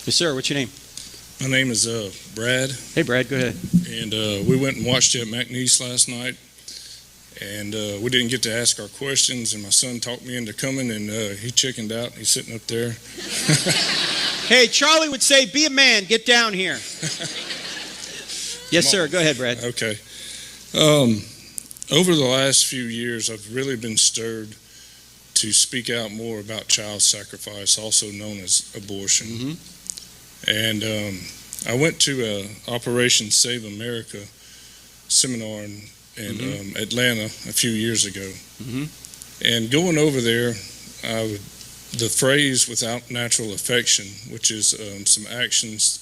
Yes, sir. What's your name? My name is Brad. Hey, Brad. Go ahead. And we went and watched it at McNeese last night. And we didn't get to ask our questions. And my son talked me into coming, and he chickened out. He's sitting up there. Hey, Charlie would say, be a man. Get down here. Yes, sir. Go ahead, Brad. Okay. Over the last few years, I've really been stirred to speak out more about child sacrifice, also known as abortion. Mm-hmm. And I went to a Operation Save America seminar in Atlanta a few years ago. Mm-hmm. And going over there, the phrase "without natural affection," which is some actions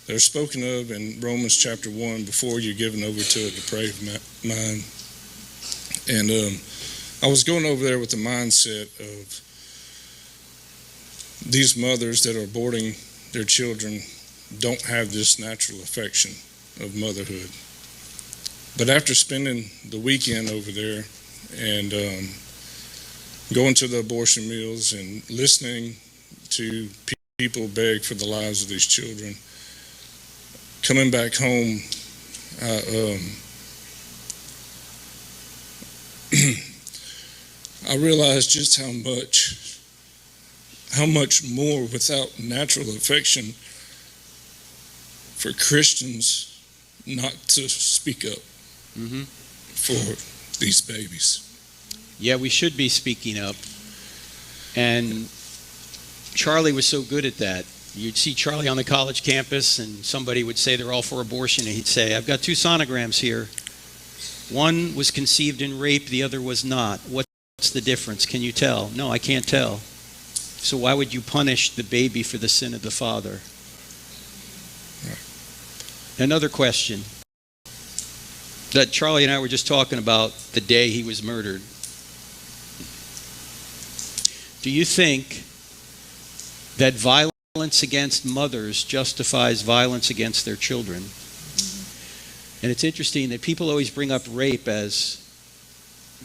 that are spoken of in Romans chapter 1 before you're given over to a depraved mind. And I was going over there with the mindset of these mothers that are aborting their children don't have this natural affection of motherhood. But after spending the weekend over there and going to the abortion mills and listening to people beg for the lives of these children, coming back home, I realized just how much more without natural affection for Christians not to speak up for these babies. Yeah, we should be speaking up. And Charlie was so good at that. You'd see Charlie on the college campus and somebody would say they're all for abortion, and he'd say, I've got 2 sonograms here. One was conceived in rape, the other was not. What's the difference? Can you tell? No, I can't tell. So why would you punish the baby for the sin of the father? Another question that Charlie and I were just talking about the day he was murdered. Do you think that violence against mothers justifies violence against their children? And it's interesting that people always bring up rape as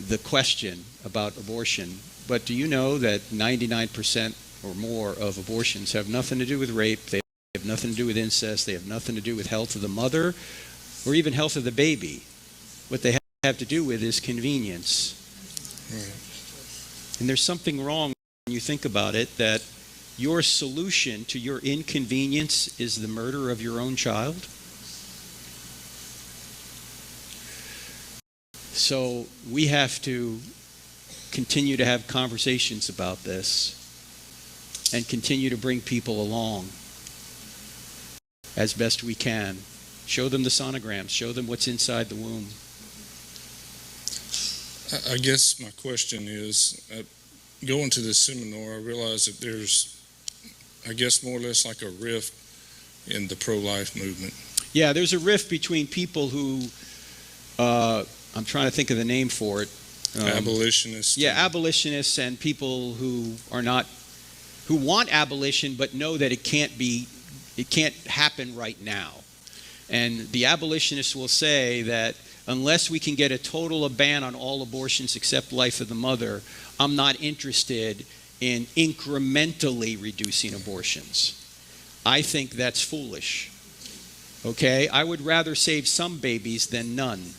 the question about abortion. But do you know that 99% or more of abortions have nothing to do with rape? They have nothing to do with incest. They have nothing to do with health of the mother or even health of the baby. What they have to do with is convenience. And there's something wrong when you think about it, that your solution to your inconvenience is the murder of your own child. So we have to continue to have conversations about this and continue to bring people along as best we can. Show them the sonograms. Show them what's inside the womb. I guess my question is, going to this seminar, I realized that there's, I guess, more or less like a rift in the pro-life movement. Yeah, there's a rift between people who, I'm trying to think of the name for it. Abolitionists. Yeah, abolitionists and people who are not, who want abolition but know that it can't happen right now. And the abolitionists will say that unless we can get a total ban on all abortions except life of the mother, I'm not interested in incrementally reducing abortions. I think that's foolish. Okay? I would rather save some babies than none.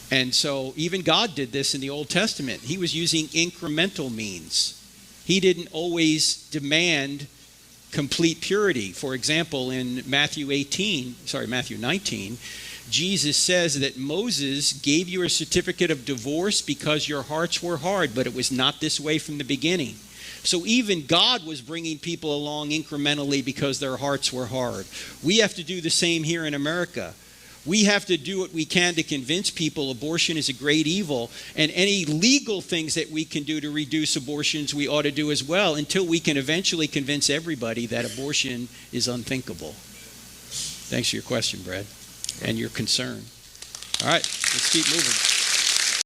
And so even God did this in the Old Testament. He was using incremental means. He didn't always demand complete purity. For example, in Matthew 19, Jesus says that Moses gave you a certificate of divorce because your hearts were hard, but it was not this way from the beginning. So even God was bringing people along incrementally because their hearts were hard. We have to do the same here in America. We have to do what we can to convince people abortion is a great evil, and any legal things that we can do to reduce abortions we ought to do as well, until we can eventually convince everybody that abortion is unthinkable. Thanks for your question, Brad, and your concern. All right, let's keep moving.